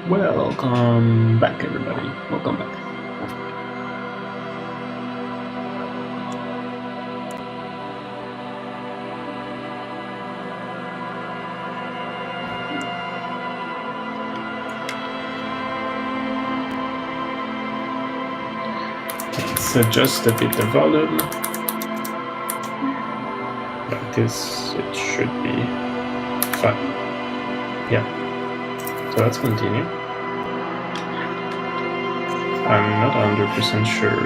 Welcome back, everybody. Welcome back. Let's adjust a bit the volume. Like this, it should be fine. Yeah. So let's continue. I'm not 100% sure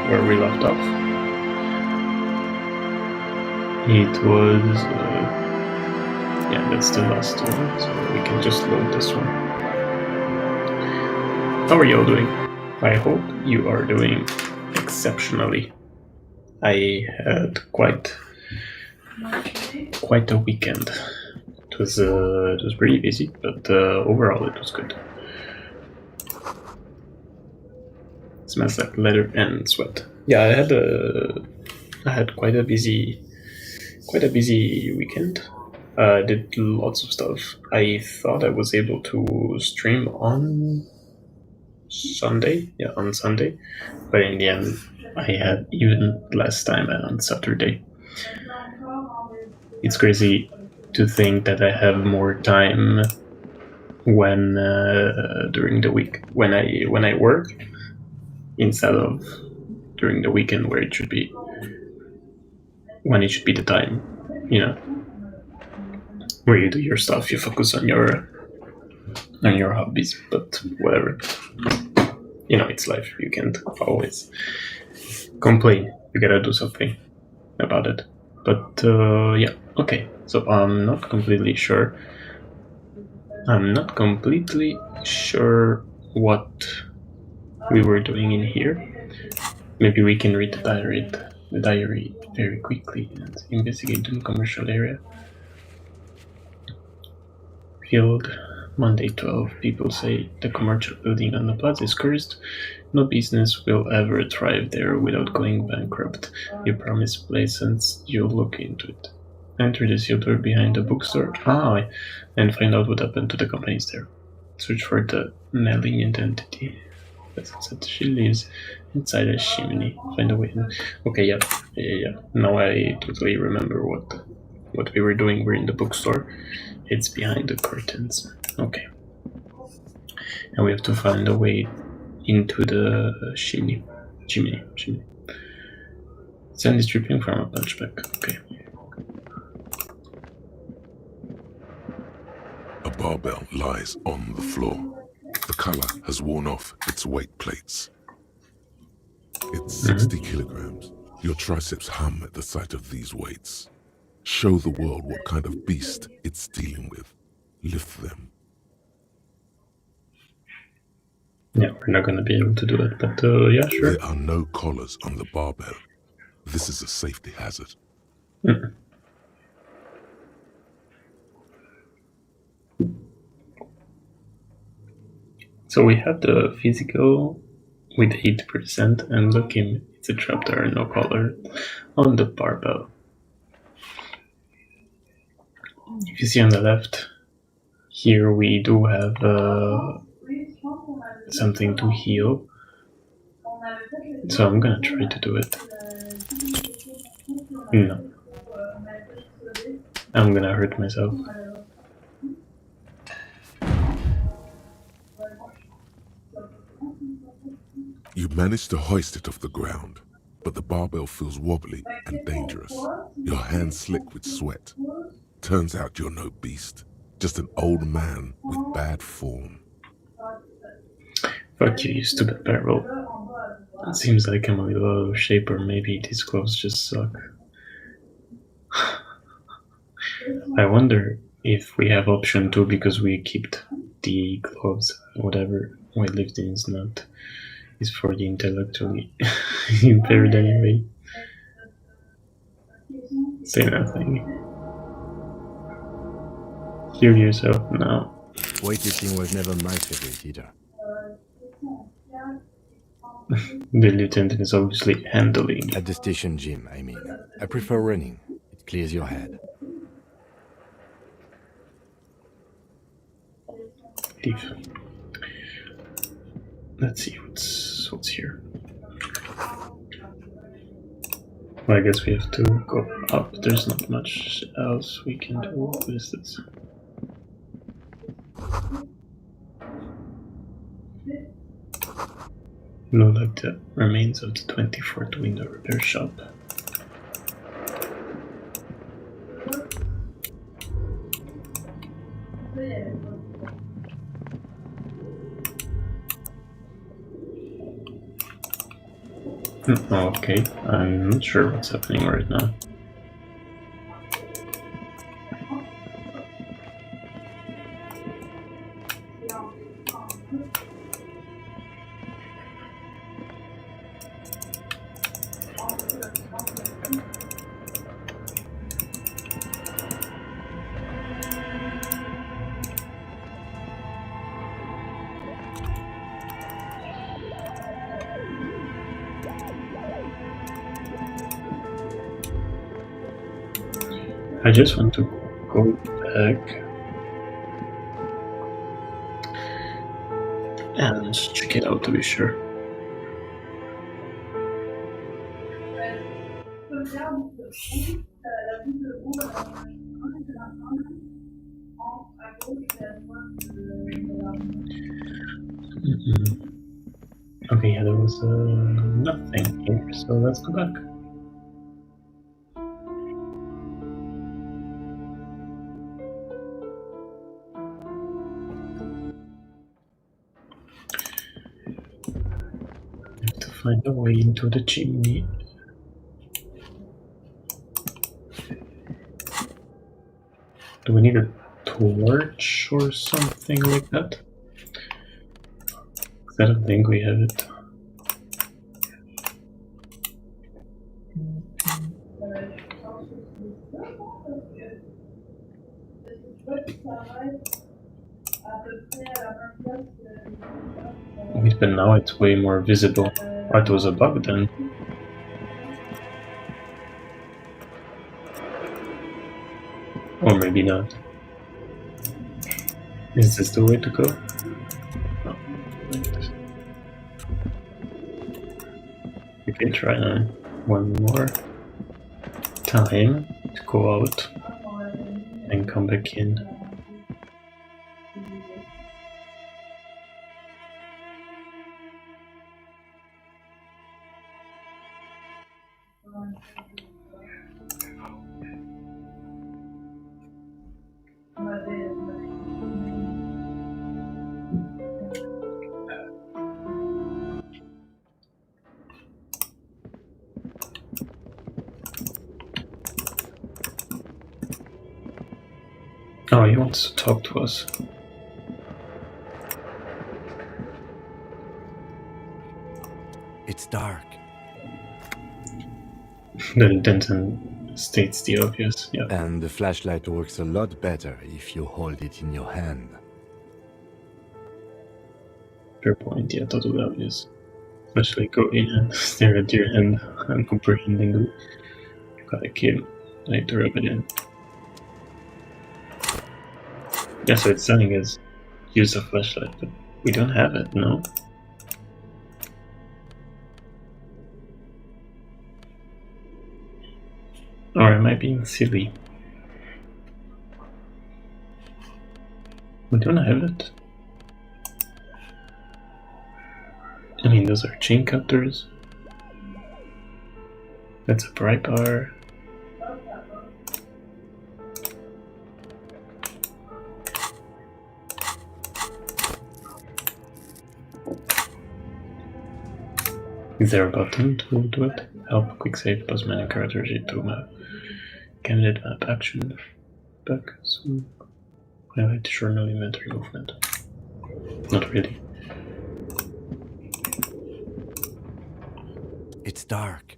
where we left off. It was... yeah, that's the last one, so we can just load this one. How are you all doing? I hope you are doing exceptionally. I had quite a weekend. It was pretty busy, but overall it was good. It smells like leather and sweat. Yeah, I had quite a busy weekend. I did lots of stuff. I thought I was able to stream on Sunday, but in the end, I had even less time on Saturday. It's crazy to think that I have more time when during the week when I work instead of during the weekend when it should be the time, where you do your stuff, you focus on your hobbies. But whatever, it's life. You can't always complain. You gotta do something about it. But yeah, okay. So I'm not completely sure what we were doing in here. Maybe we can read the diary very quickly and investigate the commercial area. Field, Monday 12. People say the commercial building on the plaza is cursed. No business will ever thrive there without going bankrupt. You promise place and you'll look into it. Enter the sealed door behind the bookstore. And find out what happened to the companies there. Search for the malignant entity. She lives inside a chimney. Find a way in. Okay, yeah. Now I totally remember what we were doing. We're in the bookstore. It's behind the curtains. Okay. And we have to find a way into the chimney. Sand is dripping from a punchback. Okay. A barbell lies on the floor. The color has worn off its weight plates. It's 60 kilograms. Your triceps hum at the sight of these weights. Show the world what kind of beast it's dealing with. Lift them. Yeah, we're not going to be able to do it, but yeah, sure. There are no collars on the barbell. This is a safety hazard. So we have the physical with 8%, and look, it's a trap. There are no collar on the barbell. If you see on the left, here we do have something to heal. So I'm gonna try to do it. No. I'm gonna hurt myself. You manage to hoist it off the ground, but the barbell feels wobbly and dangerous. Your hands slick with sweat. Turns out you're no beast, just an old man with bad form. Fuck you stupid barrel. It seems like I'm a little out of shape, or maybe these clothes just suck. I wonder if we have option 2 because we kept the gloves. Whatever weightlifting is for the intellectually impaired anyway. Say nothing. Heal yourself now. Weightlifting was never my favorite either. The lieutenant is obviously handling. At the station gym, I mean. I prefer running. It clears your head. Leave. Let's see what's here. Well, I guess we have to go up. There's not much else we can do. What is this? Look like the remains of the 24th window repair shop. Okay, I'm not sure what's happening right now. I just want to go back and check it out to be sure. Okay, yeah, there was nothing here, so let's go back. Find a way into the chimney. Do we need a torch or something like that? I don't think we have it. Wait, but now it's way more visible. Oh, it was a bug then. Or maybe not. Is this the way to go? No. We can try now. One more time to go out and come back in. Oh, he wants to talk to us. It's dark. Then Denton states the obvious, yeah. And the flashlight works a lot better if you hold it in your hand. Fair point, yeah, totally obvious. Especially go in and stare at your hand uncomprehendingly. Gotta kill. I need to rub it in. Yeah, so it's telling us use a flashlight, but we don't have it, no? Or am I being silly? We don't have it. I mean, those are chain cutters. That's a pry bar. Is there a button to do it? Help, quick save, pause menu characters to map. Candidate map action. Back, zoom. Highlight journal inventory movement. Not really. It's dark.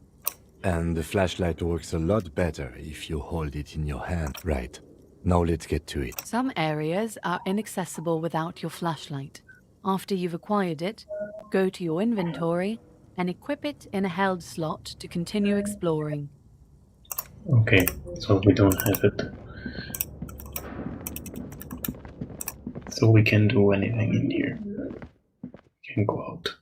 And the flashlight works a lot better if you hold it in your hand. Right. Now let's get to it. Some areas are inaccessible without your flashlight. After you've acquired it, go to your inventory and equip it in a held slot to continue exploring. Okay, so we don't have it. So we can do anything in here. We and go out.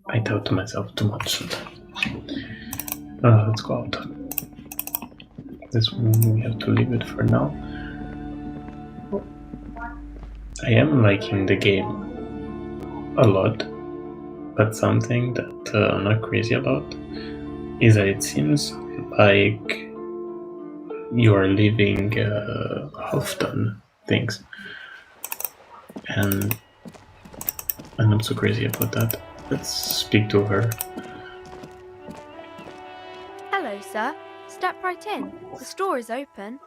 I thought to myself too much. Let's go out. This one we have to leave it for now. I am liking the game a lot, but something that I'm not crazy about is that it seems like you are leaving half-done things, and I'm not so crazy about that. Let's speak to her. Hello, sir. Step right in. The store is open.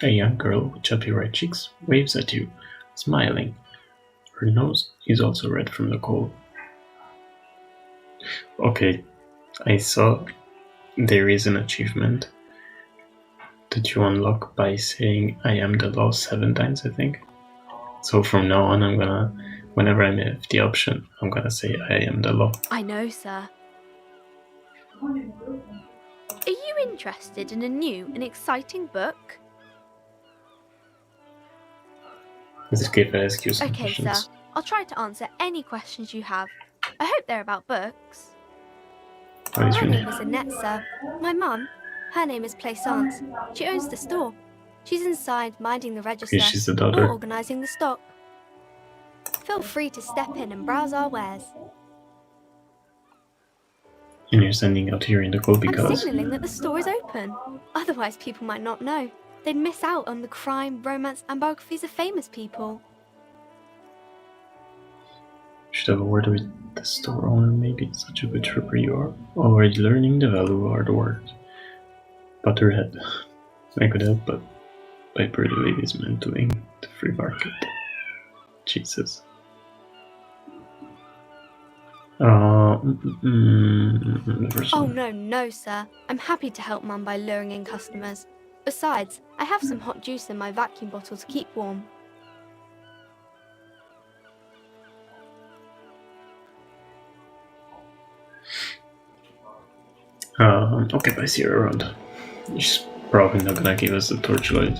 A young girl with chubby red cheeks waves at you, smiling. Her nose is also red from the cold. Okay, I saw there is an achievement that you unlock by saying I am the law 7 times, I think. So from now on, I'm gonna, whenever I have the option, I'm gonna say I am the law. I know, sir. Are you interested in a new and exciting book? Let's give I ask you some Okay, questions. sir. I'll try to answer any questions you have. I hope they're about books. What is My your name name? is Annette, sir. My mum, her name is Plaisance. She owns the store. She's inside minding the register Okay, she's the or daughter. organising the stock. Feel free to step in and browse our wares. And you're standing out here in the cold I'm because signalling that the store is open. Otherwise, people might not know. They'd miss out on the crime, romance, and biographies of famous people. should have a word with the store owner, maybe. Such a good trooper you are. Already learning the value of hard work. Butterhead. I could help, but by pretty ladies meant doing the free market. Jesus. The first Oh, one. no, sir. I'm happy to help Mum by luring in customers. Besides, I have some hot juice in my vacuum bottle to keep warm. Okay, I see her around. She's probably not gonna give us the torchlight.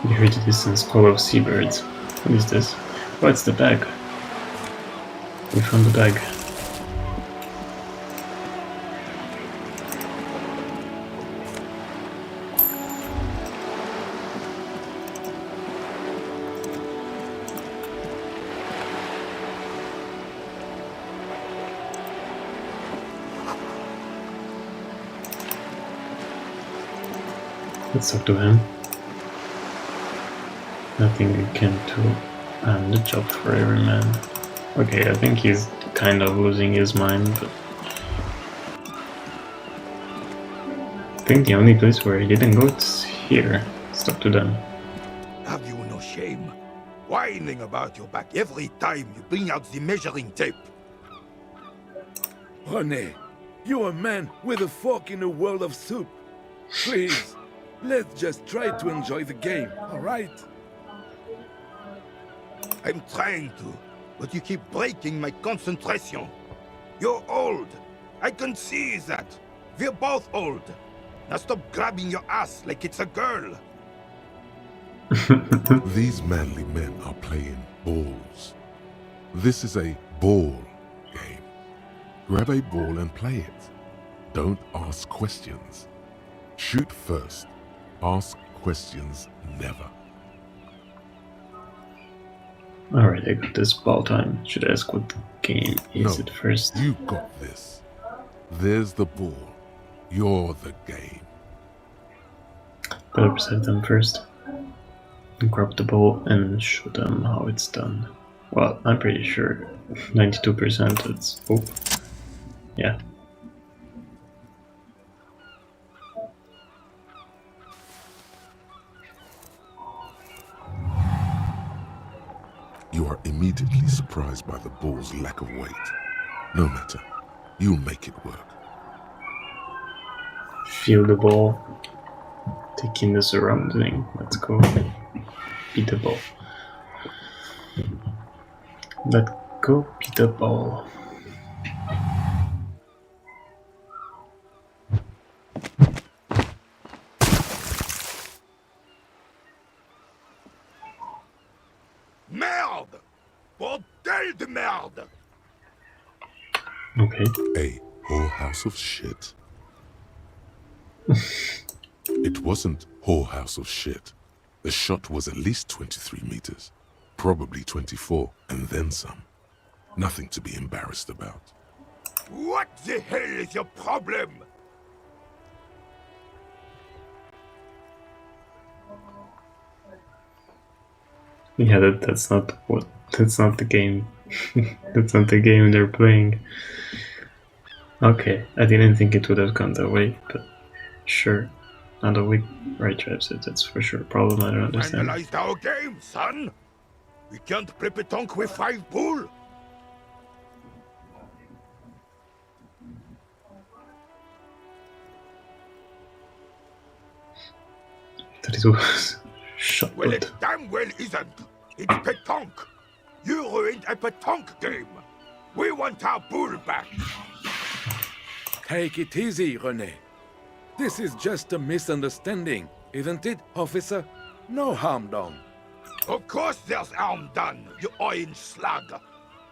You hear the distance call of seabirds. What is this? Oh, it's the bag. We found the bag. Let's talk to him. Nothing we can do, and the job for every man. Okay, I think he's kind of losing his mind, but I think the only place where he didn't go is here. Let's talk to them. Have you no shame? Whining about your back every time you bring out the measuring tape. René, you're a man with a fork in a world of soup. Please, let's just try to enjoy the game, alright? I'm trying to, but you keep breaking my concentration. You're old. I can see that. We're both old. Now stop grabbing your ass like it's a girl. These manly men are playing balls. This is a ball game. Grab a ball and play it. Don't ask questions. Shoot first. Ask questions never. Alright, I got this ball time. Should I ask what the game is No, at first? You got this. There's the ball. You're the game. Better present them first. Grab the ball and show them how it's done. Well, I'm pretty sure 92% it's... Oh. Yeah. You are immediately surprised by the ball's lack of weight. No matter, you'll make it work. Feel the ball. Take in the surrounding. Let's go. Beat the ball. Let's go beat the ball. Merde! Bordel de merde! Okay. A whorehouse of shit. It wasn't whorehouse of shit. The shot was at least 23 meters. Probably 24, and then some. Nothing to be embarrassed about. What the hell is your problem? Yeah, that's not the game. That's not the game they're playing. Okay, I didn't think it would have gone that way, but sure. Not a weak right drives it, that's for sure a problem I don't understand. Analyzed our game, son! We can't play pétanque with 5 bull! That is was shot Well, put. it damn well isn't. It's pétanque. You ruined a pétanque game. We want our bull back. Take it easy, René. This is just a misunderstanding, isn't it, officer? No harm done. Of course there's harm done, you orange slug.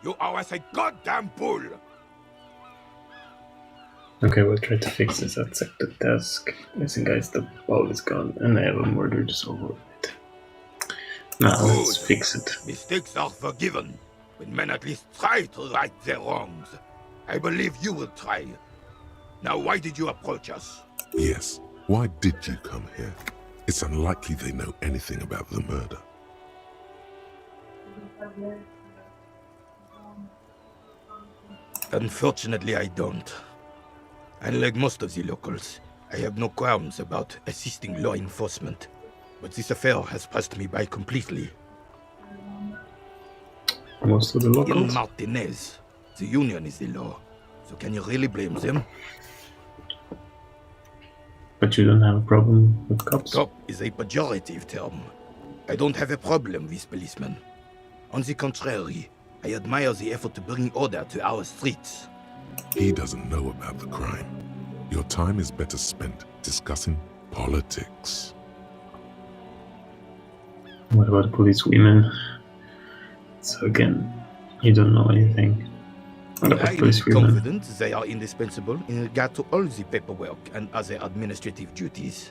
You owe us a goddamn bull. Okay, we'll try to fix this outside the desk. Listen guys, the ball is gone and I have a murder to solve with it. Now let's Good. fix it. Mistakes are forgiven when men at least try to right their wrongs. I believe you will try. Now why did you approach us? Yes, why did you come here? It's unlikely they know anything about the murder. Unfortunately, I don't. Unlike most of the locals, I have no qualms about assisting law enforcement. But this affair has passed me by completely. Most of the In locals? Martinez, the union is the law. So can you really blame them? But you don't have a problem with cops? Cop is a pejorative term. I don't have a problem with policemen. On the contrary, I admire the effort to bring order to our streets. He doesn't know about the crime. Your time is better spent discussing politics. What about police women? So again, you don't know anything. What about I am police women? confident they are indispensable in regard to all the paperwork and other administrative duties.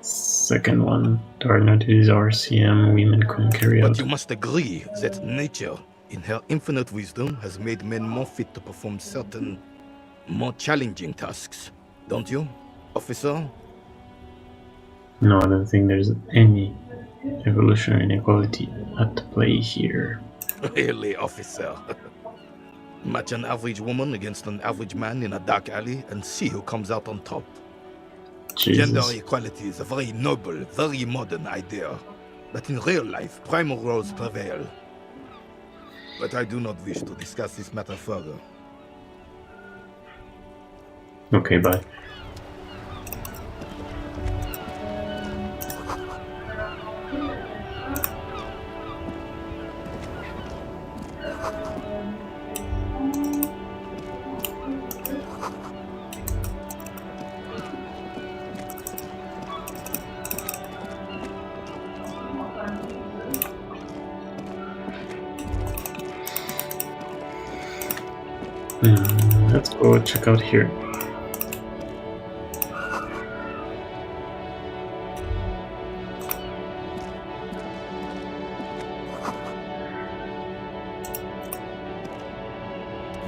Second one, there are no duties RCM women couldn't carry But out. you must agree that nature, in her infinite wisdom, has made men more fit to perform certain, more challenging tasks. Don't you, officer? No, I don't think there's any evolutionary inequality at play here. Really, officer? Match an average woman against an average man in a dark alley and see who comes out on top. Gender Jesus. equality is a very noble, very modern idea. But in real life, primal roles prevail. But I do not wish to discuss this matter further. Okay, bye. Let's go check out here.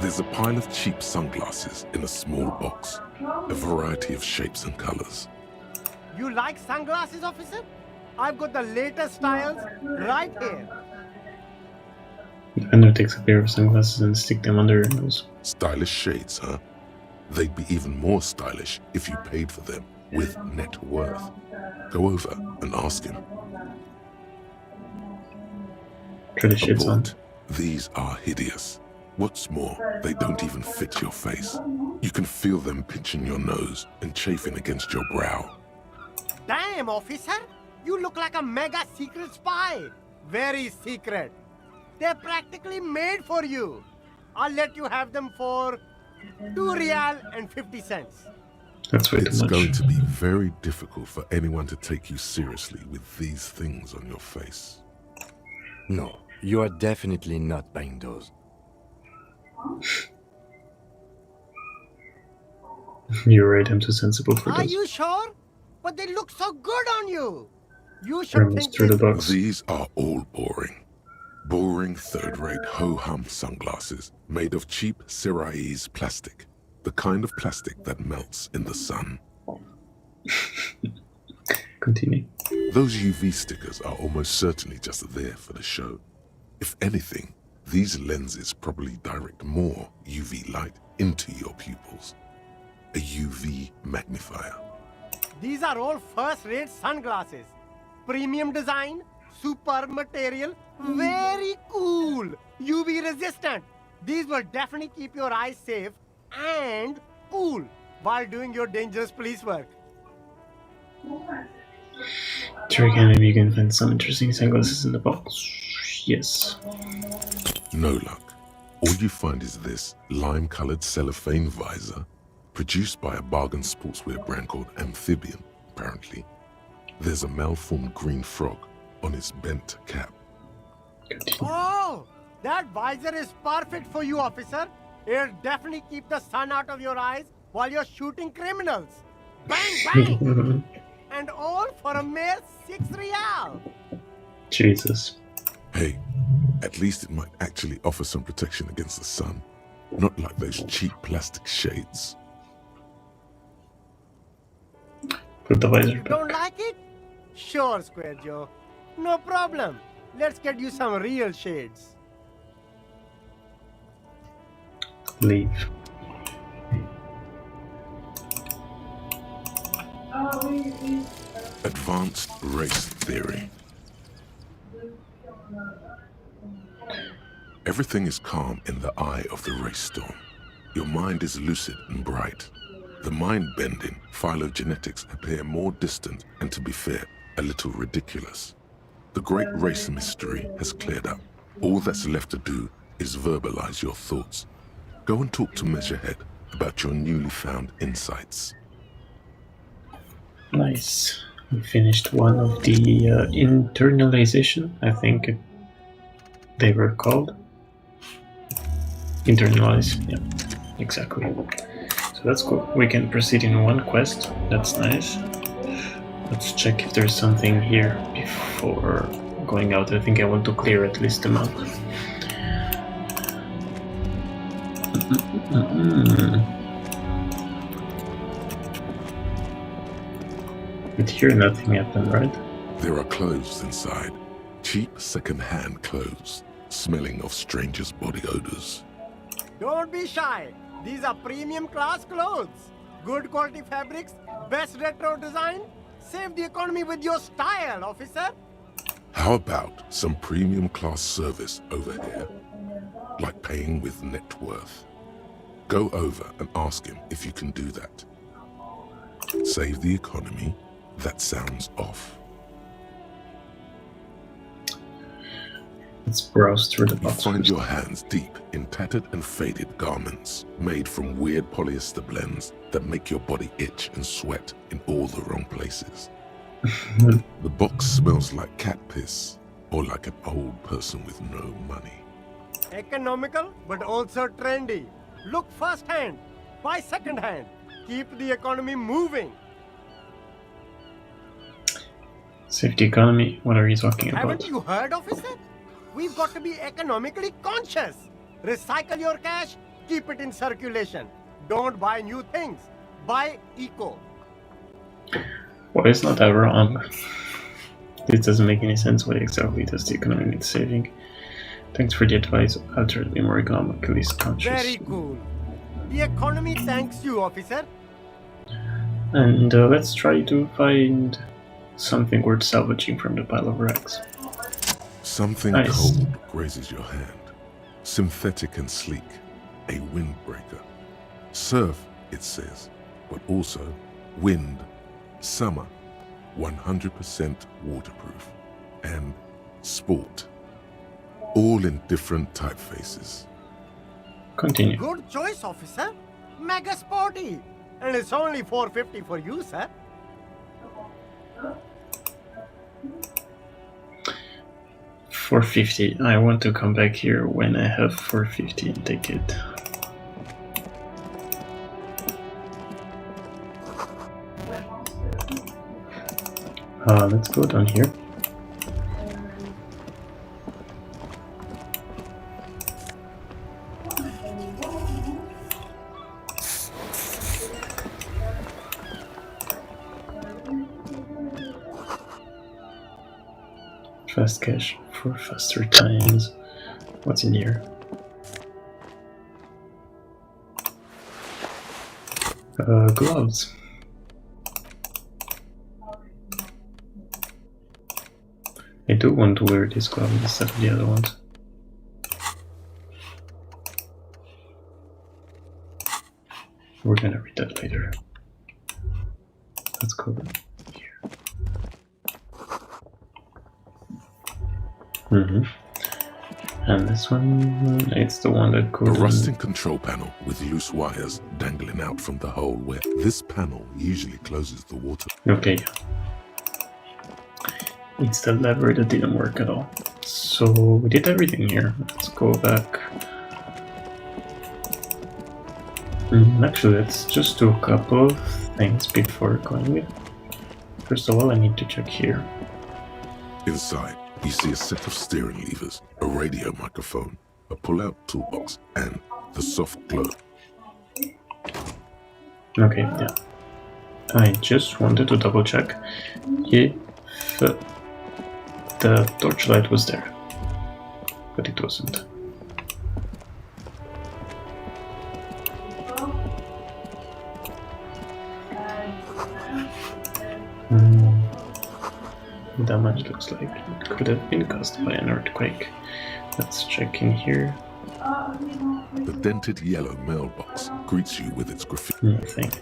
There's a pile of cheap sunglasses in a small box, a variety of shapes and colors. You like sunglasses, officer? I've got the latest styles right here. The vendor takes a pair of sunglasses and stick them under your nose. Stylish shades, huh? They'd be even more stylish if you paid for them with net worth. Go over and ask him. Try the shades on. Abort. These are hideous. What's more, they don't even fit your face. You can feel them pinching your nose and chafing against your brow. Damn, officer! You look like a mega secret spy. Very secret. They're practically made for you. I'll let you have them for 2 real and 50 cents. That's way too It's much. going to be very difficult for anyone to take you seriously with these things on your face. No, you are definitely not buying those. You're right, I'm too sensible for Are those. you sure? But they look so good on you. You We're should almost think through the this. box. These are all boring. Boring third-rate ho-hum sunglasses made of cheap Syrahese plastic. The kind of plastic that melts in the sun. Continue. Those UV stickers are almost certainly just there for the show. If anything, these lenses probably direct more UV light into your pupils. A UV magnifier. These are all first-rate sunglasses. Premium design, superb material, very cool, UV resistant. These will definitely keep your eyes safe and cool while doing your dangerous police work. Try again, maybe you can find some interesting sunglasses in the box. Yes. No luck. All you find is this lime-colored cellophane visor, produced by a bargain sportswear brand called Amphibian, apparently. There's a malformed green frog on its bent cap. Continue. Oh, that visor is perfect for you, officer. It'll definitely keep the sun out of your eyes while you're shooting criminals. Bang, bang! And all for a mere 6 real. Jesus. Hey, at least it might actually offer some protection against the sun. Not like those cheap plastic shades. Put the visor Don't back. like it? Sure, Square Joe. No problem. Let's get you some real shades. Leave. Advanced race theory. Everything is calm in the eye of the race storm. Your mind is lucid and bright. The mind-bending phylogenetics appear more distant and, to be fair, a little ridiculous. The great race mystery has cleared up. All that's left to do is verbalize your thoughts. Go and talk to Measurehead about your newly found insights. Nice. We finished one of the internalization, I think they were called. Internalize, yeah, exactly. So that's cool. We can proceed in one quest, that's nice. Let's check if there's something here before going out. I think I want to clear at least the map. But here nothing happened, right? There are clothes inside. Cheap second-hand clothes, smelling of strangers' body odors. Don't be shy. These are premium class clothes. Good quality fabrics, best retro design. Save the economy with your style, officer. How about some premium class service over here? Like paying with net worth. Go over and ask him if you can do that. Save the economy? That sounds off. Let's browse through the You box. find your hands deep in tattered and faded garments made from weird polyester blends that make your body itch and sweat in all the wrong places. The box smells like cat piss or like an old person with no money. Economical, but also trendy. Look first-hand, buy second-hand. Keep the economy moving. Safety economy, what are you talking about? Haven't you heard, officer? We've got to be economically conscious. Recycle your cash, Keep it in circulation. Don't buy new things. Buy eco. Well, it's not that wrong. This doesn't make any sense. Why exactly does the economy need saving? Thanks for the advice. I'll try to be more economically conscious. Very cool. The economy thanks you, officer. And let's try to find something worth salvaging from the pile of wrecks. Something Nice. cold grazes your hand. Synthetic and sleek. A windbreaker. Surf, it says, but also wind, summer, 100% waterproof, and sport. All in different typefaces. Continue. Good choice, officer. Mega sporty. And it's only $4.50 for you, sir. $4.50. I want to come back here when I have $4.50 and take it. Let's go down here. Fast cash for faster times. What's in here? Gloves. I do want to wear this glove instead of the other ones. We're gonna read that later. Let's go here. And this one, it's the one that A goes. rusting control panel with loose wires dangling out from the hole where this panel usually closes the water. Okay. It's the lever that didn't work at all. So we did everything here. Let's go back. Actually, let's just do a couple of things before going in. First of all, I need to check here. Inside, you see a set of steering levers, a radio microphone, a pull-out toolbox, and the soft globe. Okay, yeah. I just wanted to double check if the torchlight was there, but it wasn't. Damage looks like it could have been caused by an earthquake. Let's check in here. The dented yellow mailbox greets you with its graffiti. Nothing.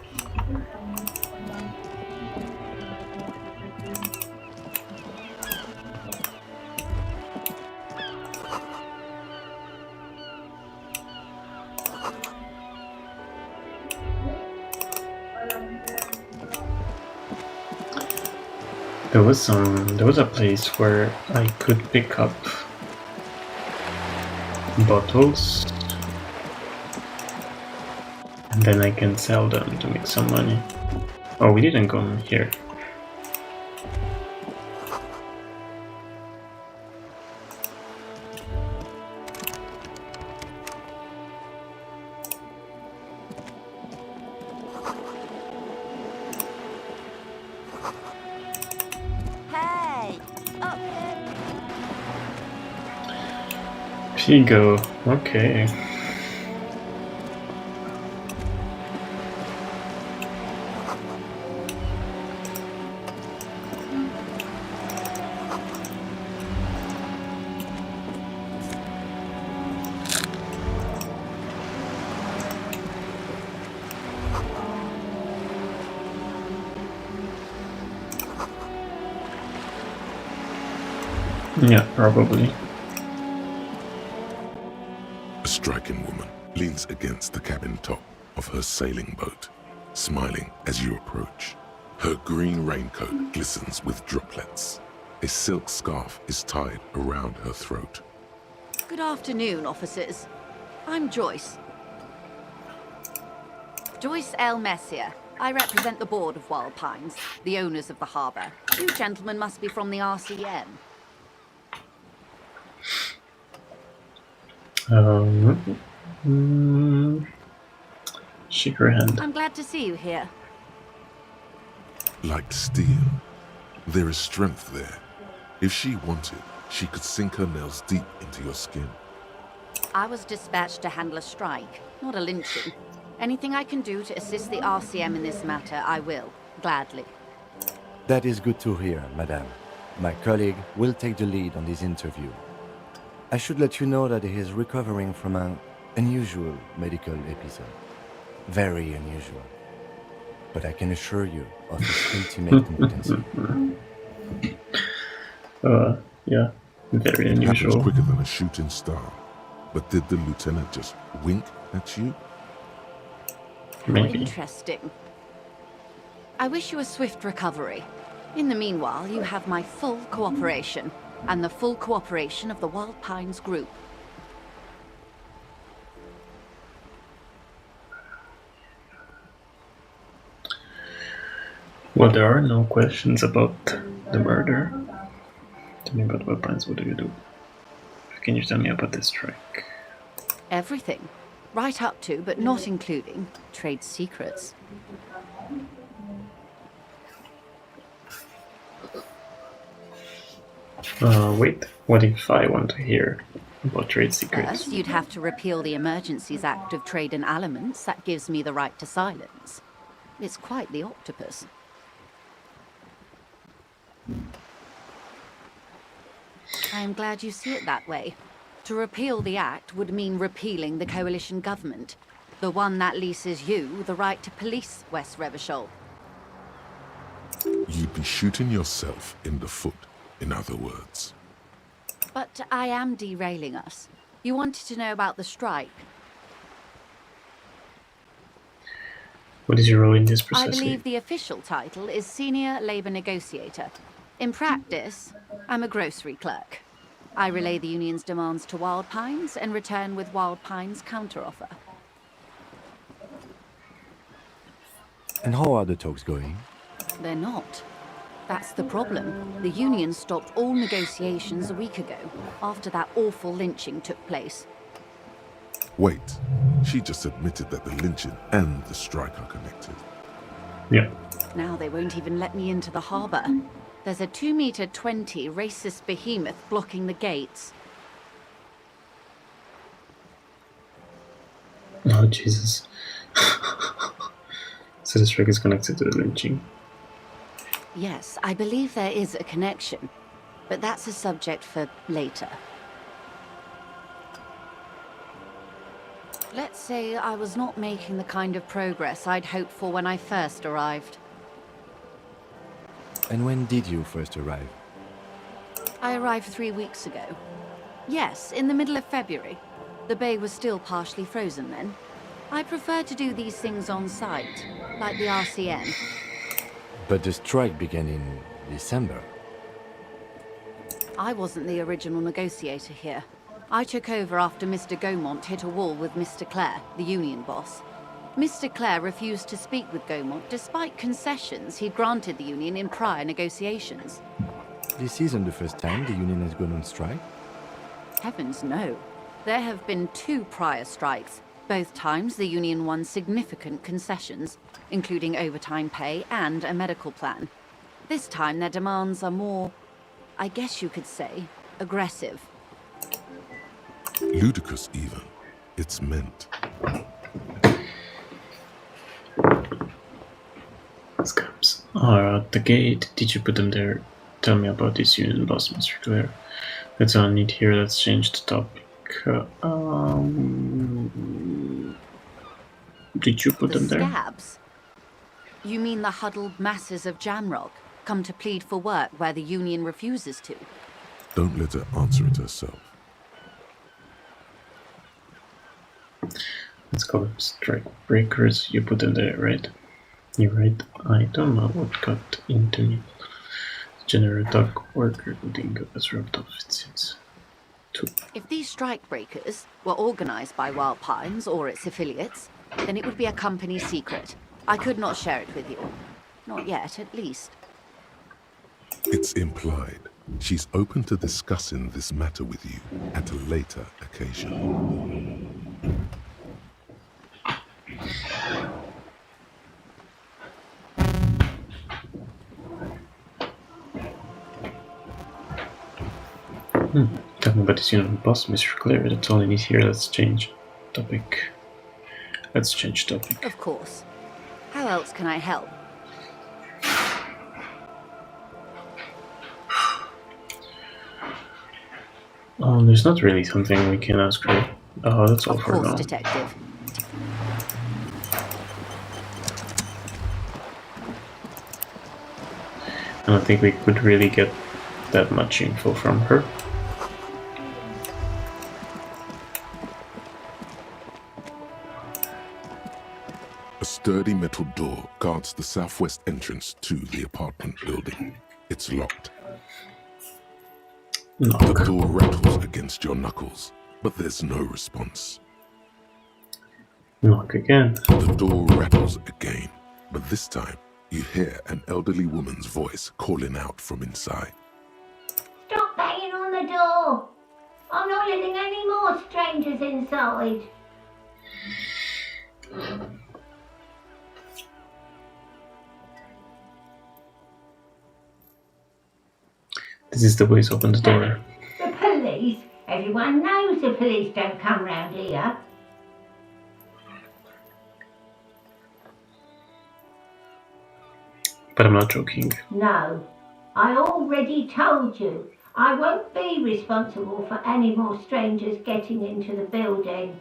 There was a place where I could pick up bottles and then I can sell them to make some money. Oh, we didn't go in here. Pigo, okay. Yeah, probably. A striking woman leans against the cabin top of her sailing boat, smiling as you approach. Her green raincoat glistens with droplets. A silk scarf is tied around her throat. Good afternoon, officers. I'm Joyce. Joyce L. Messier. I represent the board of Wild Pines, the owners of the harbour. You gentlemen must be from the RCM. Shake her hand. I'm glad to see you here. Like steel. There is strength there. If she wanted, she could sink her nails deep into your skin. I was dispatched to handle a strike, not a lynching. Anything I can do to assist the RCM in this matter, I will, gladly. That is good to hear, madame. My colleague will take the lead on this interview. I should let you know that he is recovering from an unusual medical episode. Very unusual. But I can assure you of his ultimate competency. Yeah, very It happens unusual. quicker than a shooting star. But did the lieutenant just wink at you? Maybe. Interesting. I wish you a swift recovery. In the meanwhile, you have my full cooperation, and the full cooperation of the Wild Pines group. Well, there are no questions about the murder. Tell me about Wild Pines. What do you do? Can you tell me about this strike? Everything. Right up to, but not including, trade secrets. Wait. What if I want to hear about trade secrets? First, you'd have to repeal the Emergencies Act of Trade in Aliments. That gives me the right to silence. It's quite the octopus. I am glad you see it that way. To repeal the act would mean repealing the coalition government, the one that leases you the right to police West Revachol. You'd be shooting yourself in the foot, in other words. But I am derailing us. You wanted to know about the strike. What is your role in this I precisely? believe the official title is Senior Labor Negotiator. In practice, I'm a grocery clerk. I relay the union's demands to Wild Pines and return with Wild Pines' counteroffer. And how are the talks going? They're not. That's the problem. The union stopped all negotiations a week ago, after that awful lynching took place. Wait, she just admitted that the lynching and the strike are connected. Yeah. Now they won't even let me into the harbour. There's a 2-meter-20 racist behemoth blocking the gates. Oh, Jesus. So the strike is connected to the lynching. Yes, I believe there is a connection, but that's a subject for later. Let's say I was not making the kind of progress I'd hoped for when I first arrived. And when did you first arrive? I arrived 3 weeks ago. Yes, in the middle of February. The bay was still partially frozen then. I prefer to do these things on site, like the RCN. But the strike began in December. I wasn't the original negotiator here. I took over after Mr. Gaumont hit a wall with Mr. Clare, the union boss. Mr. Clare refused to speak with Gaumont despite concessions he'd granted the union in prior negotiations. This isn't the first time the union has gone on strike. Heavens no. There have been 2 prior strikes. Both times the union won significant concessions, including overtime pay and a medical plan. This time their demands are more, I guess you could say, aggressive. Ludicrous even. It's meant. Scabs are at the gate. Did you put them there? Tell me about this union boss, Mr. Clare. That's all I need here. Let's change the topic. Did you put them there? Scabs? You mean the huddled masses of Jamrock, come to plead for work where the union refuses to? Don't let her answer it herself. Let's call them strike breakers. You put them there, right? You're right. I don't know what got into me. General dock worker Dingo was rubbed off, it seems. If these strike breakers were organized by Wild Pines or its affiliates, then it would be a company secret. I could not share it with you. Not yet, at least. It's implied. She's open to discussing this matter with you at a later occasion. Talking about this unit boss, Mr. Claire, that's all I need here. Let's change topic. Of course. How else can I help? There's not really something we can ask her. Oh, that's all Of for course, now. Detective. I don't think we could really get that much info from her. A sturdy metal door guards the southwest entrance to the apartment building. It's locked. Knock. The door rattles against your knuckles, but there's no response. Knock again. The door rattles again, but this time you hear an elderly woman's voice calling out from inside. Stop banging on the door! I'm not letting any more strangers inside. This is the place. Open the door. The police? Everyone knows the police don't come round here. But I'm not joking. No, I already told you. I won't be responsible for any more strangers getting into the building.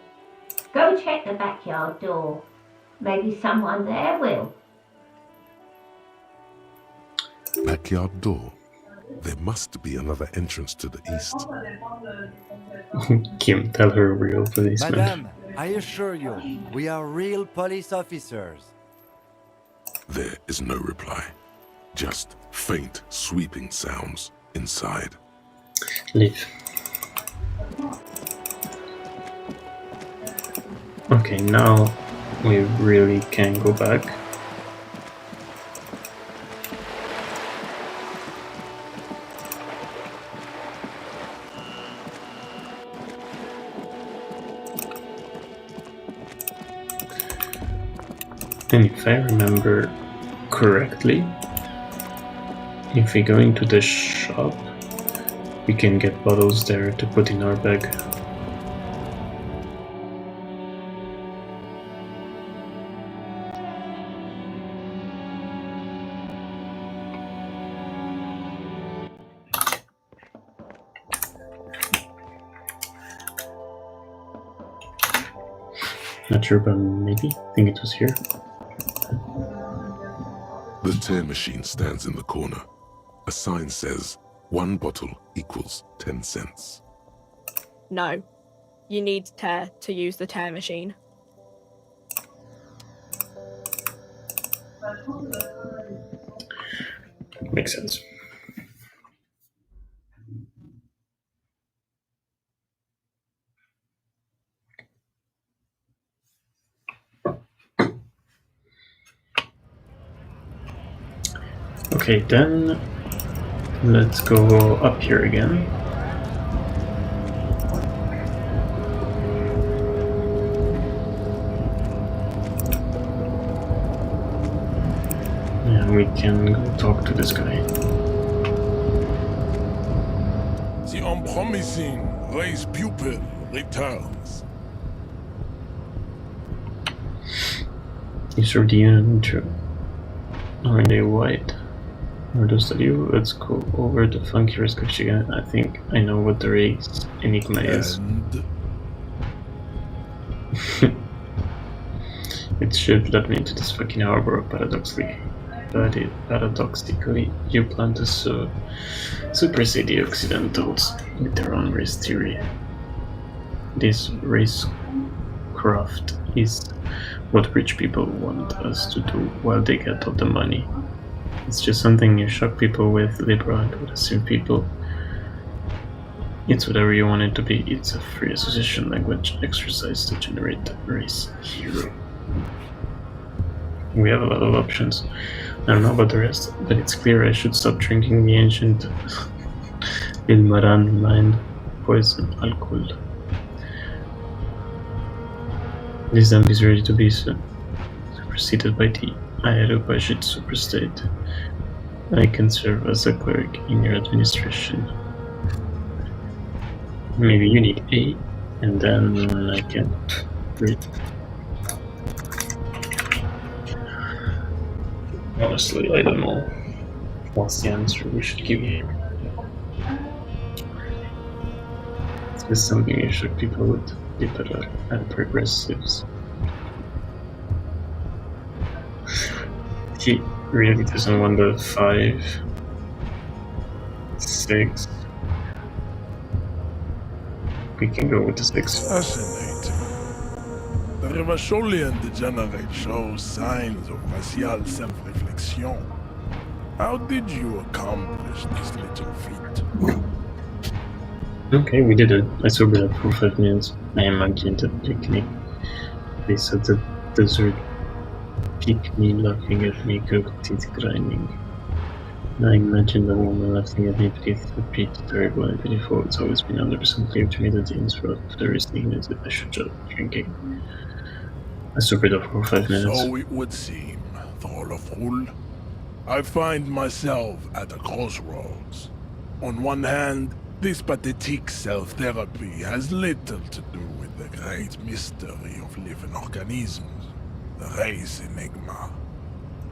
Go check the backyard door. Maybe someone there will. Backyard door? There must be another entrance to the east. Kim, tell her real policeman. Madame, I assure you, we are real police officers. There is no reply. Just faint, sweeping sounds inside. Leave. Okay, now we really can go back. And if I remember correctly, if we go into the shop, we can get bottles there to put in our bag. Not sure, but maybe. I think it was here. The tear machine stands in the corner. A sign says, 1 bottle equals 10 cents. No. You need tear to use the tear machine. Makes sense. Okay, then let's go up here again. And we can go talk to this guy. The unpromising raised pupil returns. These are the intro. Are they white? Or those that you? Let's go over the funky risk of chicken. I think I know what the race enigma is. And It should let me into this fucking harbor paradoxically. Paradoxically, you plan to supersede the Occidentals with their own race theory. This racecraft is what rich people want us to do while they get all the money. It's just something you shock people with, liberal and progressive people. It's whatever you want it to be. It's a free association language exercise to generate a race hero. We have a lot of options. I don't know about the rest, but it's clear I should stop drinking the ancient Ilmaran line poison alcohol. This dump is ready to be superseded by the Aerobajit superstate. I can serve as a clerk in your administration. Maybe you need 8, and then I can read. Honestly, I don't know what's the answer we should give here. Is this something you should people would be better at progressives? He really doesn't want the 5, 6. We can go with the 6. Fascinating. The Revacholian degenerate shows signs of racial self-reflection. How did you accomplish this little feat? Okay, we did it. I sobered up for 5 minutes. I imagined a picnic. They said the desert picked me, laughing at me, cooked teeth grinding. I imagined a woman laughing at me beneath the pit, terrible and pitiful. It's always been 100% clear to me that the answer of the reasoning is that I should stop drinking. I sobered up for 5 minutes. So it would seem, Thrall of Rule. I find myself at a crossroads. On one hand, this pathetic self-therapy has little to do with the great mystery of living organisms, the race enigma.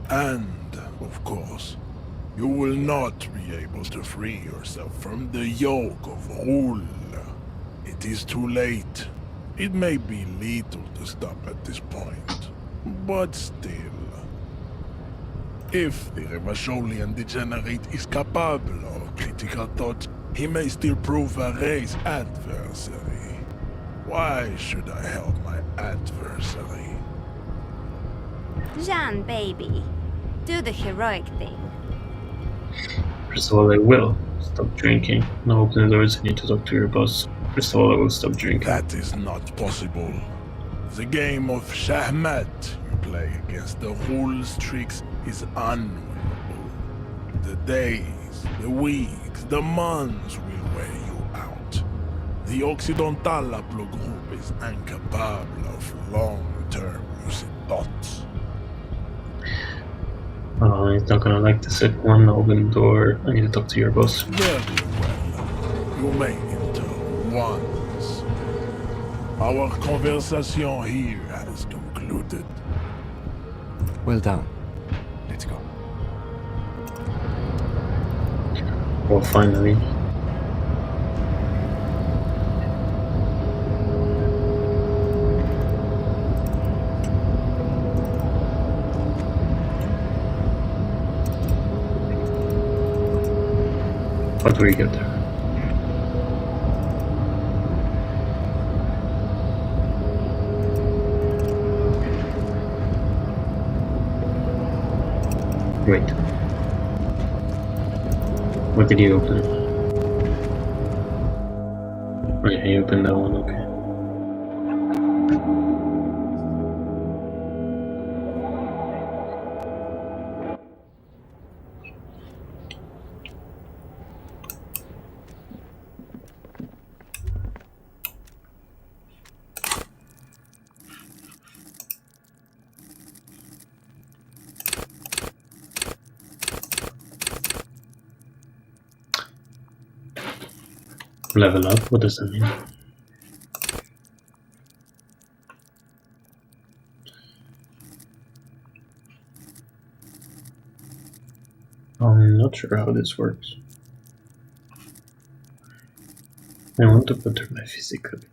And, of course, you will not be able to free yourself from the yoke of rule. It is too late. It may be lethal to stop at this point, but still. If the Revacholian degenerate is capable of critical thought, he may still prove a race adversary. Why should I help my adversary? Jean, baby, do the heroic thing. First of all, I will stop drinking. Now open the doors, I need to talk to your boss. First of all, I will stop drinking. That is not possible. The game of Shahmat you play against the rules tricks is unwinnable. The days, the weeks, the months will wear you out. The Occidental Aplo group is incapable of long-term lucid thoughts. He's not gonna like the second one. Open the door. I need to talk to your boss. Very well. You may enter once. Our conversation here has concluded. Well done. Let's go. Well, finally. How do we get there? Wait. What did you open? Oh yeah, you opened that one, okay. Level up? What does that mean? I'm not sure how this works. I want to better my physique a bit.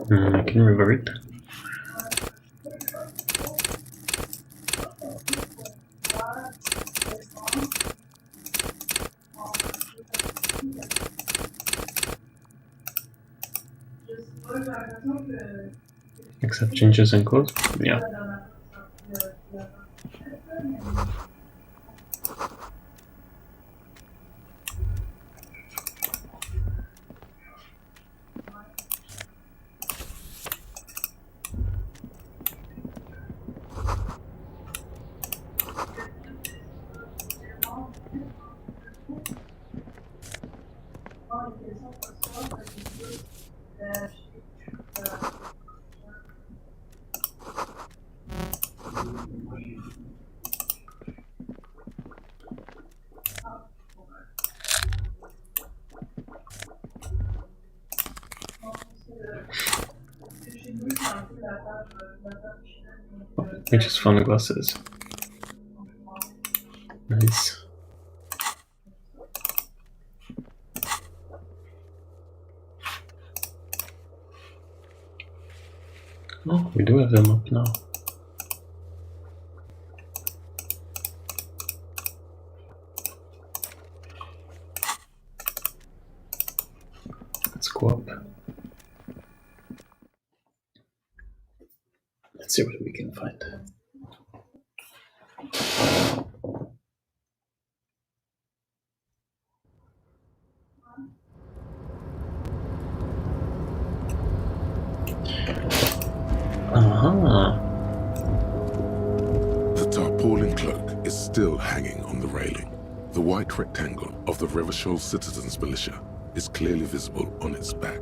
I can revert. Accept changes and close? Yeah. We just found the glasses. Nice. Oh, we do have them up now. Let's go up. Let's see what we can find. The tarpaulin cloak is still hanging on the railing. The white rectangle of the Revachol Citizens Militia is clearly visible on its back.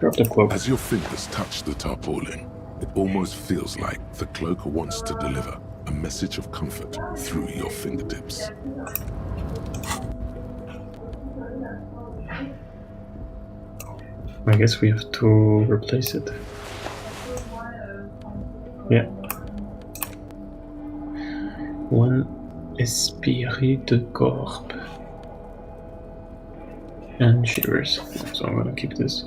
Drop the cloak. As your fingers touch the tarpaulin, it almost feels like the cloak wants to deliver a message of comfort through your fingertips. I guess we have to replace it. Yeah. One esprit de corps. And shivers. So I'm gonna keep this.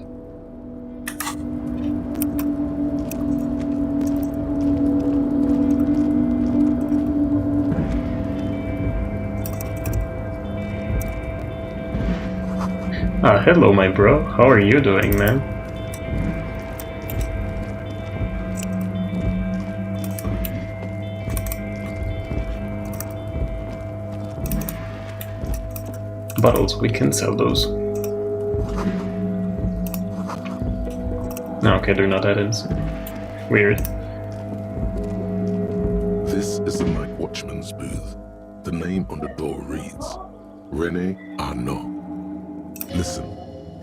Ah, hello my bro. How are you doing, man? Bottles, we can sell those. No, okay, they're not items. Weird. This is the night watchman's booth. The name on the door reads, René Arnaud. Listen,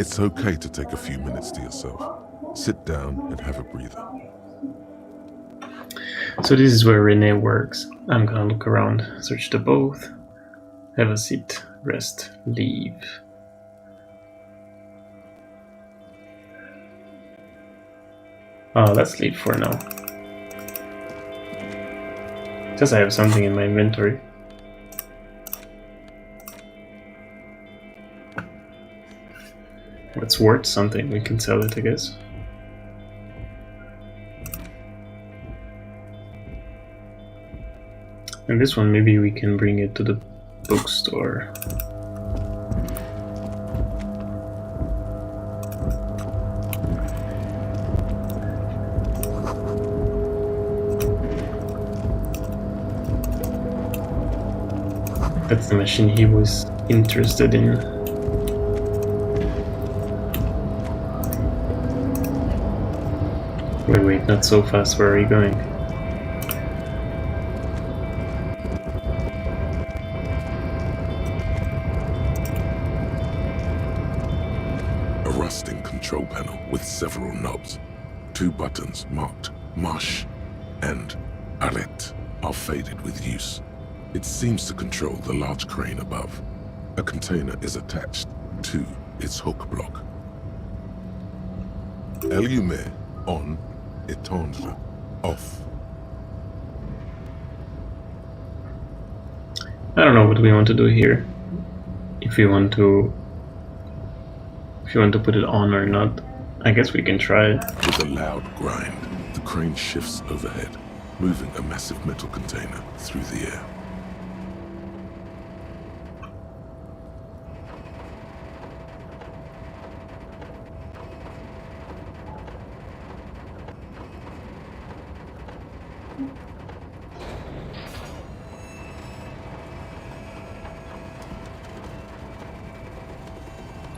it's okay to take a few minutes to yourself. Sit down and have a breather. So this is where René works. I'm gonna look around, search the booth, have a seat, rest, leave. Let's leave for now. Says I have something in my inventory. It's worth something, we can sell it, I guess. And this one, maybe we can bring it to the bookstore. That's the machine he was interested in. Wait, not so fast, where are you going? A rusting control panel with several knobs. 2 buttons marked Marche and Arrête are faded with use. It seems to control the large crane above. A container is attached to its hook block. Allumer on, éteindre off. I don't know what we want to do here. If you want to put it on or not, I guess we can try it. With a loud grind, the crane shifts overhead, moving a massive metal container through the air.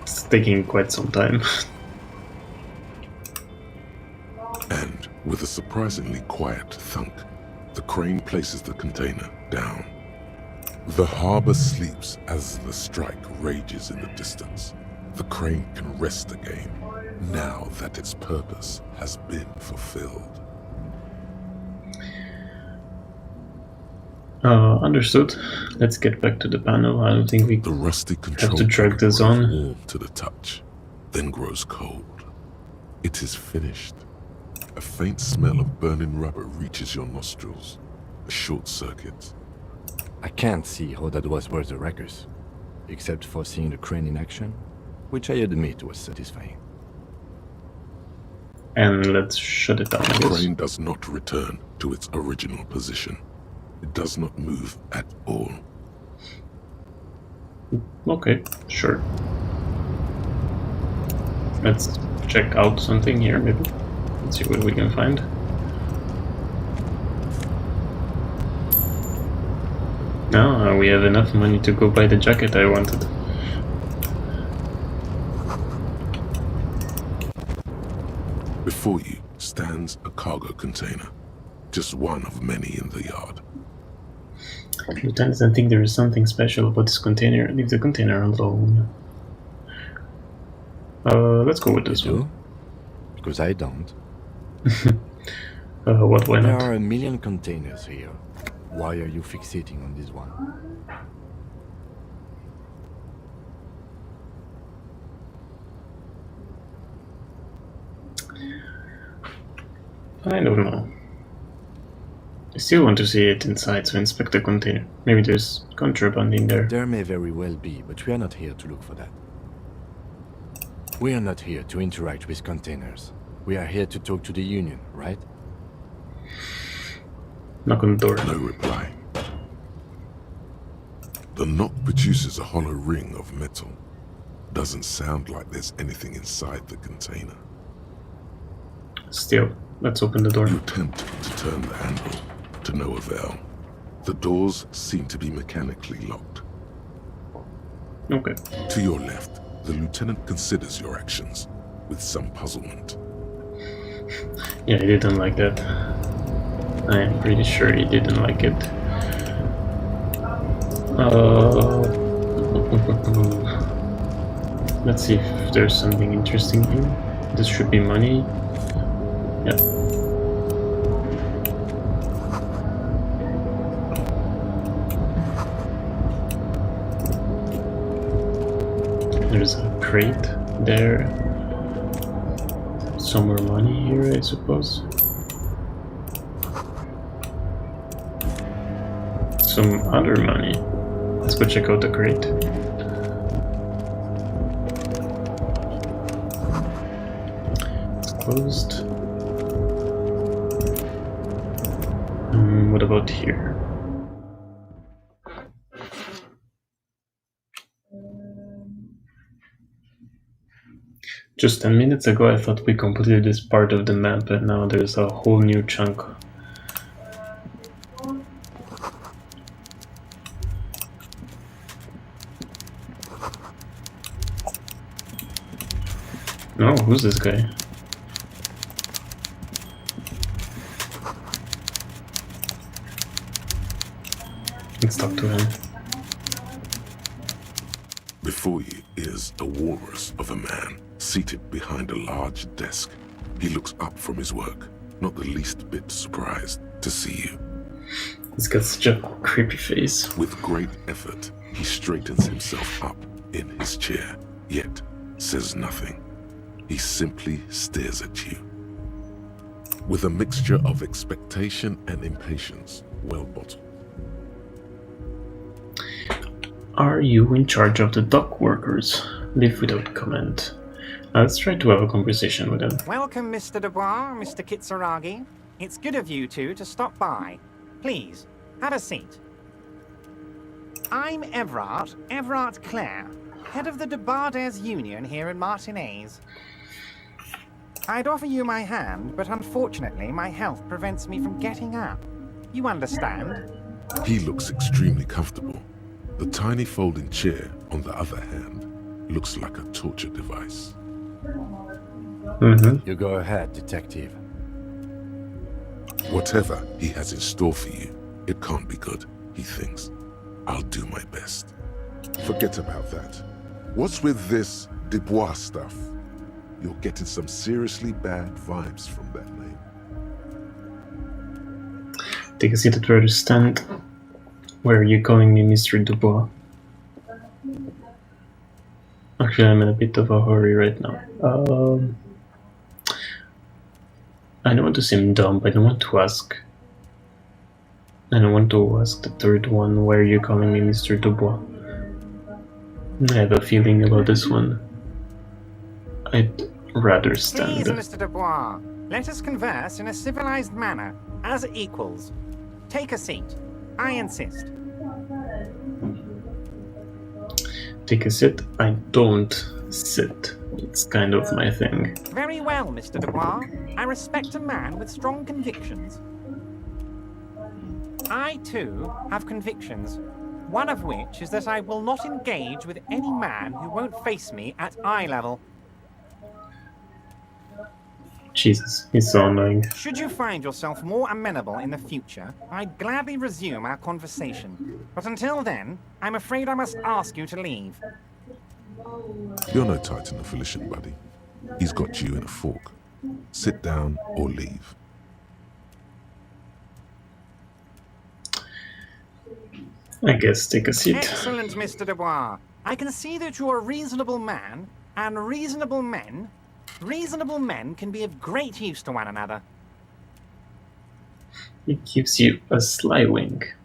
It's taking quite some time. And with a surprisingly quiet thunk, the crane places the container down. The harbor sleeps as the strike rages in the distance. The crane can rest again, now that its purpose has been fulfilled. Understood. Let's get back to the panel. I don't think we The rusty control have to drag this grows on. warm to the touch, then grows cold. It is finished. A faint smell of burning rubber reaches your nostrils. A short circuit. I can't see how that was worth the wreckers, except for seeing the crane in action, which I admit was satisfying. And let's shut it down, I The guess. crane does not return to its original position. It does not move at all. Okay, sure. Let's check out something here, maybe. Let's see what we can find. Now we have enough money to go buy the jacket I wanted. Before you stands a cargo container, just one of many in the yard. Lieutenant, I think there is something special about this container. Leave the container alone. Let's go with this one. Because I don't. What, why There not? are a million containers here. Why are you fixating on this one? I don't know. I still want to see it inside, so inspect the container. Maybe there's contraband in there. There may very well be, but we are not here to look for that. We are not here to interact with containers. We are here to talk to the Union, right? Knock on the door. No reply. The knock produces a hollow ring of metal. Doesn't sound like there's anything inside the container. Still, let's open the door. You attempt to turn the handle, to no avail. The doors seem to be mechanically locked. Okay. To your left, the lieutenant considers your actions with some puzzlement. Yeah, he didn't like that. I am pretty sure he didn't like it. Let's see if there's something interesting here. This should be money. Yeah. There's a crate there. Some more money here, I suppose. Some other money. Let's go check out the crate. It's closed. What about here? Just 10 minutes ago I thought we completed this part of the map, but now there's a whole new chunk. No, who's this guy? Let's talk to him. Before you is a walrus of a man, seated behind a large desk. He looks up from his work, not the least bit surprised to see you. He's got such a creepy face. With great effort, he straightens himself up in his chair, yet says nothing. He simply stares at you. With a mixture of expectation and impatience, well bottled. Are you in charge of the dock workers? Leave without comment. Let's try to have a conversation with him. Welcome, Mr. Dubois, Mr. Kitsuragi. It's good of you two to stop by. Please, have a seat. I'm Everard Clare, head of the Debarders Union here in Martinez. I'd offer you my hand, but unfortunately my health prevents me from getting up. You understand? He looks extremely comfortable. The tiny folding chair, on the other hand, looks like a torture device. You go ahead, detective. Whatever he has in store for you, it can't be good, he thinks. I'll do my best. Forget about that. What's with this Dubois stuff? You're getting some seriously bad vibes from that name. Take a seat at where you stand. Where are you calling me Mr. Dubois? Actually, I'm in a bit of a hurry right now. I don't want to seem dumb, but I don't want to ask. I don't want to ask the third one, why are you calling me Mr. Dubois? I have a feeling about this one. I'd rather stand. Please, Mr. Dubois, let us converse in a civilized manner, as equals. Take a seat. I insist. Take a sit? I don't sit. It's kind of my thing. Very well, Mr. Dubois. I respect a man with strong convictions. I, too, have convictions. One of which is that I will not engage with any man who won't face me at eye level. Jesus, he's so annoying. Should you find yourself more amenable in the future, I'd gladly resume our conversation. But until then, I'm afraid I must ask you to leave. You're no Titan affiliation, buddy. He's got you in a fork. Sit down or leave. I guess take a seat. Excellent, Mr. Dubois. I can see that you're a reasonable man, and reasonable men can be of great use to one another. It gives you a sly wink.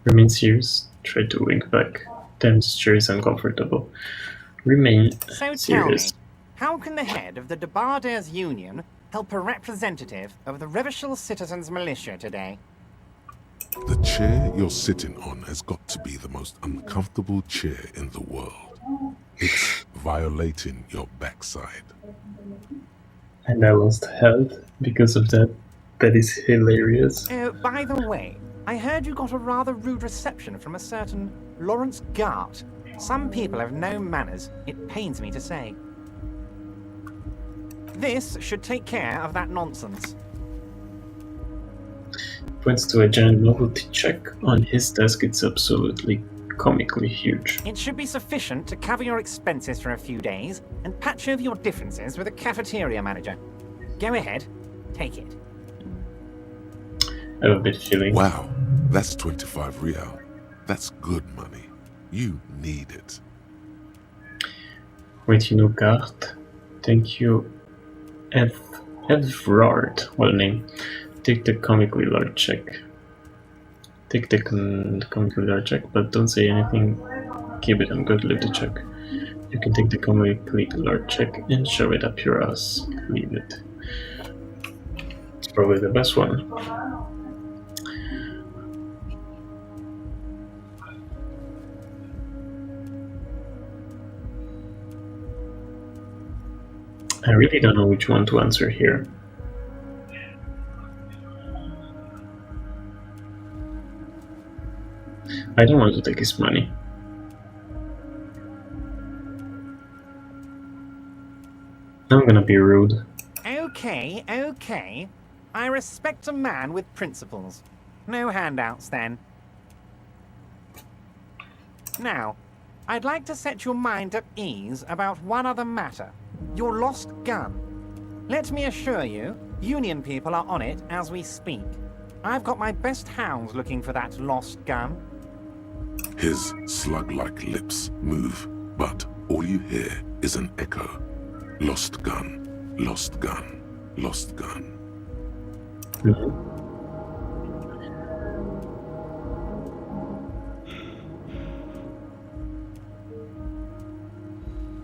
Remain serious. Try to wink back. Damn, this chair is uncomfortable. Remain So serious. tell me, how can the head of the Debarders Union help a representative of the Revachol Citizens Militia today? The chair you're sitting on has got to be the most uncomfortable chair in the world. It's violating your backside. And I lost health because of that. That is hilarious. By the way, I heard you got a rather rude reception from a certain Lawrence Gart. Some people have no manners, it pains me to say. This should take care of that nonsense. Points to a giant novelty check on his desk. It's absolutely comically huge. It should be sufficient to cover your expenses for a few days and patch over your differences with a cafeteria manager. Go ahead, take it. I have a bit feeling. Wow, that's 25 real. That's good money. You need it. Wait, you know, Gart. Thank you, Evrard. What a name. Take the comically large check. Take the comically large check, but don't say anything. Keep it, I'm going to leave the check. You can take the comically large check and shove it up your ass. Leave it. It's probably the best one. I really don't know which one to answer here. I don't want to take his money. I'm gonna be rude. Okay, okay. I respect a man with principles. No handouts, then. Now, I'd like to set your mind at ease about one other matter. Your lost gun. Let me assure you, Union people are on it as we speak. I've got my best hounds looking for that lost gun. His slug-like lips move, but all you hear is an echo. Lost gun, lost gun, lost gun.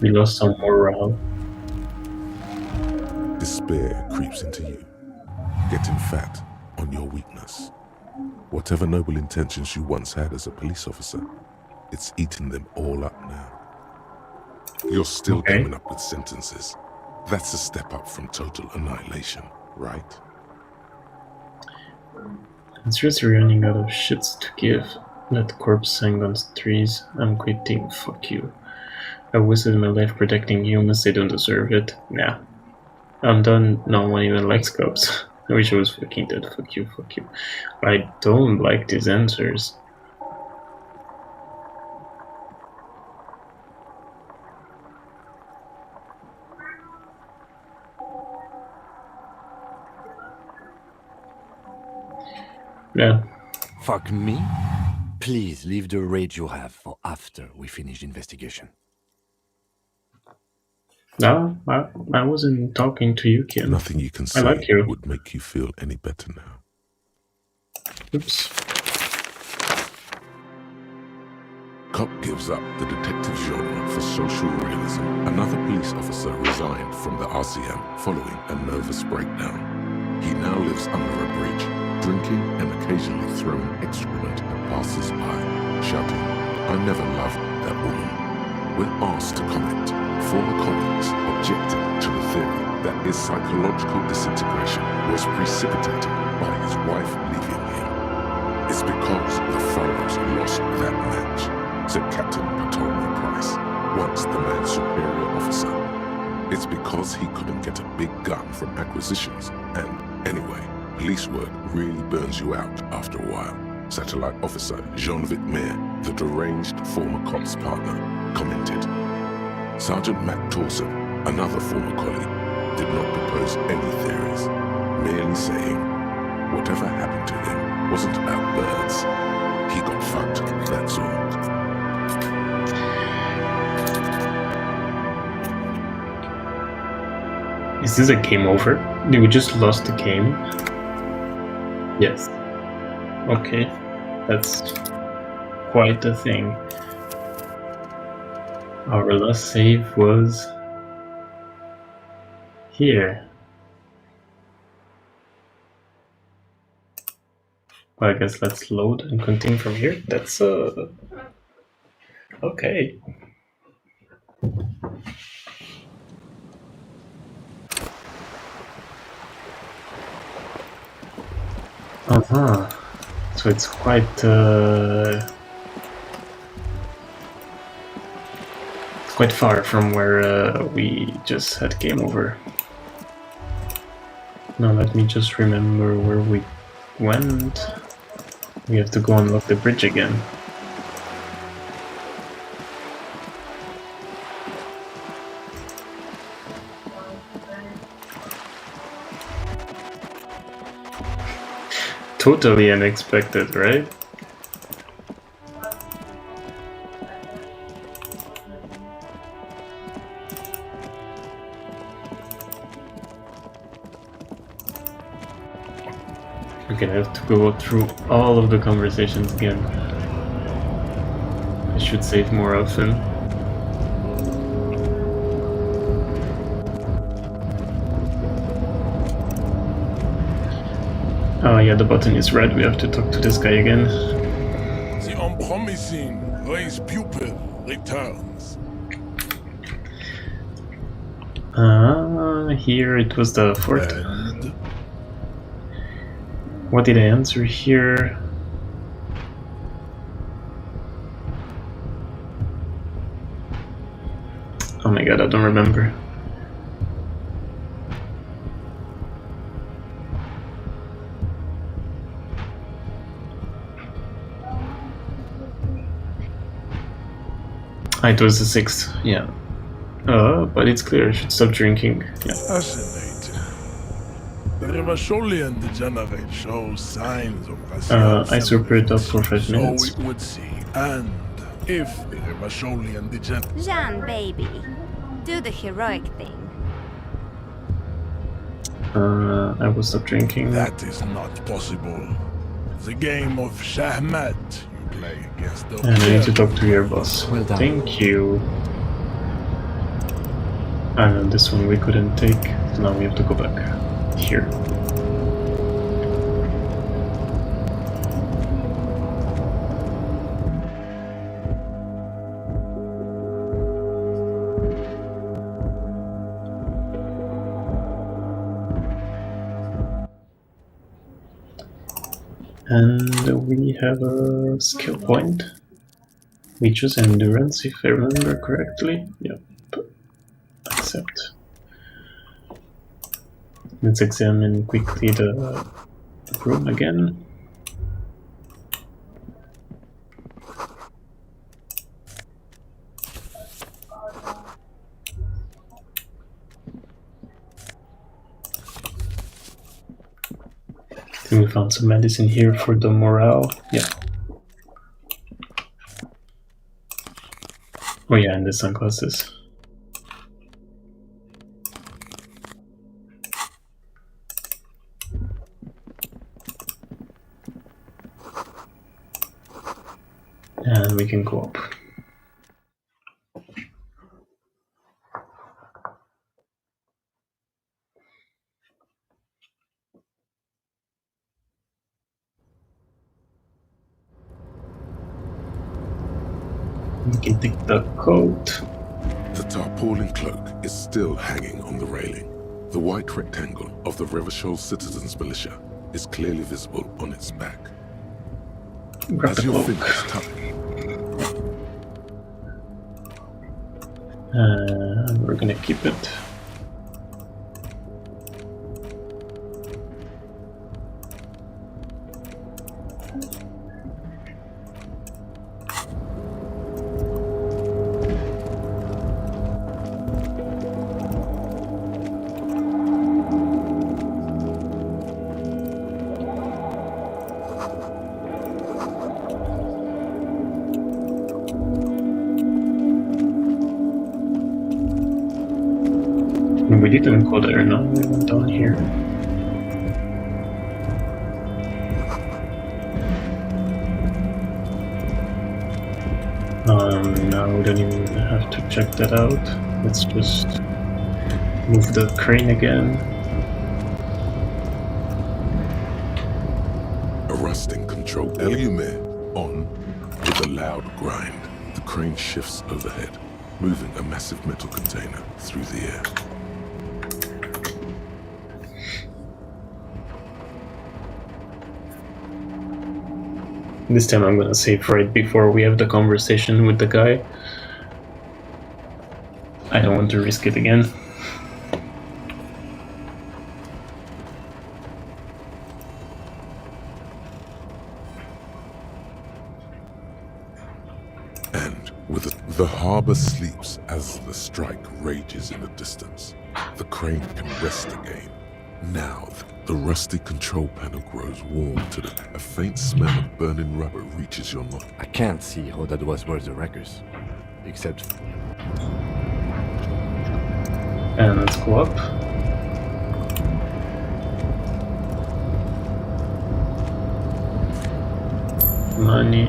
We lost some morale. Despair creeps into you, getting fat on your weakness. Whatever noble intentions you once had as a police officer, it's eating them all up now. You're still coming up with sentences. That's a step up from total annihilation, right? It's just running out of shits to give. That corpse hang on trees. I'm quitting. Fuck you. I wasted my life protecting humans. They don't deserve it. Nah. I'm done. No one even likes cops. I wish I was fucking dead. Fuck you, fuck you. I don't like these answers. Yeah. Fuck me? Please leave the rage you have for after we finish the investigation. No, I wasn't talking to you, Kim. Nothing you can I say like you. would make you feel any better now. Oops. Cop gives up the detective genre for social realism. Another police officer resigned from the RCM following a nervous breakdown. He now lives under a bridge, drinking and occasionally throwing excrement at passers-by, shouting, "I never loved that woman." When asked to comment, former colleagues objected to the theory that his psychological disintegration was precipitated by his wife leaving him. "It's because the Furrows lost that match," said Captain Ptolemy Price, once the man's superior officer. "It's because he couldn't get a big gun from acquisitions, and anyway, police work really burns you out after a while," Satellite Officer Jean-Vic Mayer, the deranged former cop's partner, commented. Sergeant Matt Torson, another former colleague, did not propose any theories, merely saying, "Whatever happened to him wasn't about birds. He got fucked, that's all." Is this a game over? Did we just lost the game? Yes. Okay. That's quite a thing. Our last save was here. Well, I guess let's load and continue from here. That's okay. So it's quite far from where we just had game over. Now let me just remember where we went. We have to go unlock the bridge again. Totally unexpected, right? We're gonna have to go through all of the conversations again. I should save more often. Oh yeah, the button is red. We have to talk to this guy again. The unpromising race pupil returns. Here it was the fourth. What did I answer here? Oh my god, I don't remember. It was the 6th, yeah. But it's clear I should stop drinking. Yeah. Fascinating. The Rivasholian degenerate shows signs of racial I supered up for 5 minutes. So it would seem. And if the Rivasholian degenerate... Jean, baby, do the heroic thing. I will stop drinking. That is not possible. The game of Shahmat you play against the... And I need to talk to your boss. Well done. Thank you. This one we couldn't take, so now we have to go back here. And we have a skill point. We choose endurance if I remember correctly. Yep. Accept. Let's examine quickly the room again. I think we found some medicine here for the morale. Yeah. Oh yeah, and the sunglasses. And we can go up. We can take the coat. The tarpaulin cloak is still hanging on the railing. The white rectangle of the Revachol Citizens Militia is clearly visible on its back. Grab As the your cloak. fingers touch, We're gonna keep it. We didn't go there, no, we went down here. Now we don't even have to check that out. Let's just move the crane again. a rusting control Elysium on with a loud grind. The crane shifts overhead, moving a massive metal container through the air. This time I'm gonna save right before we have the conversation with the guy. I don't want to risk it again. And with the harbor sleeps as the strike rages in the distance. The crane can rest again. Now, the rusty control panel grows warm to a faint smell of burning rubber reaches your nostrils. I can't see how that was worth the wreckers. Except... And let's go up. Money.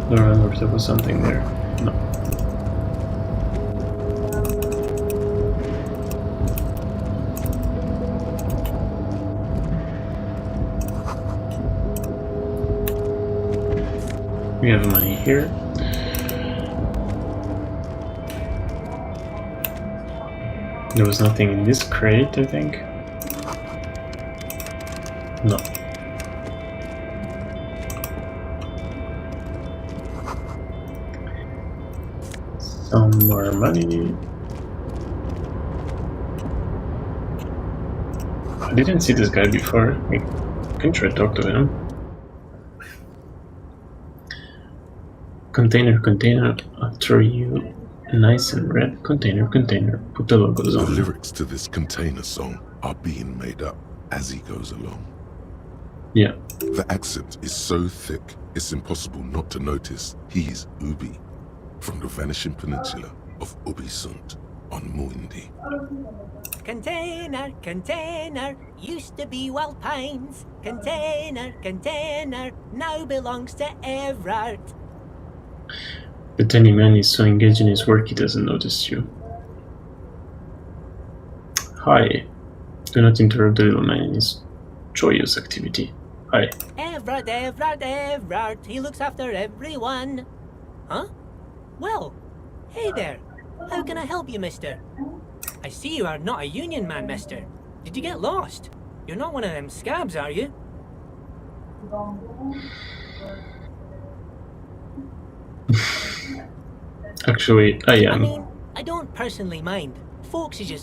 Don't remember if there was something there. No. We have money here. There was nothing in this crate, I think. No. Some more money. I didn't see this guy before. I can try to talk to him. Container, after you. Nice and red. Container. Put the logos on. The lyrics to this container song are being made up as he goes along. Yeah. The accent is so thick, it's impossible not to notice he's Ubi, from the vanishing peninsula of Ubisund on Muindi. Container, used to be Wild Pines. Container, now belongs to Everard. The tiny man is so engaged in his work he doesn't notice you. Hi. Do not interrupt the little man in his joyous activity. Hi. Everard, he looks after everyone. Huh? Well, hey there. How can I help you, mister? I see you are not a union man, mister. Did you get lost? You're not one of them scabs, are you? Actually, I am. I mean, I don't personally mind. Folks is just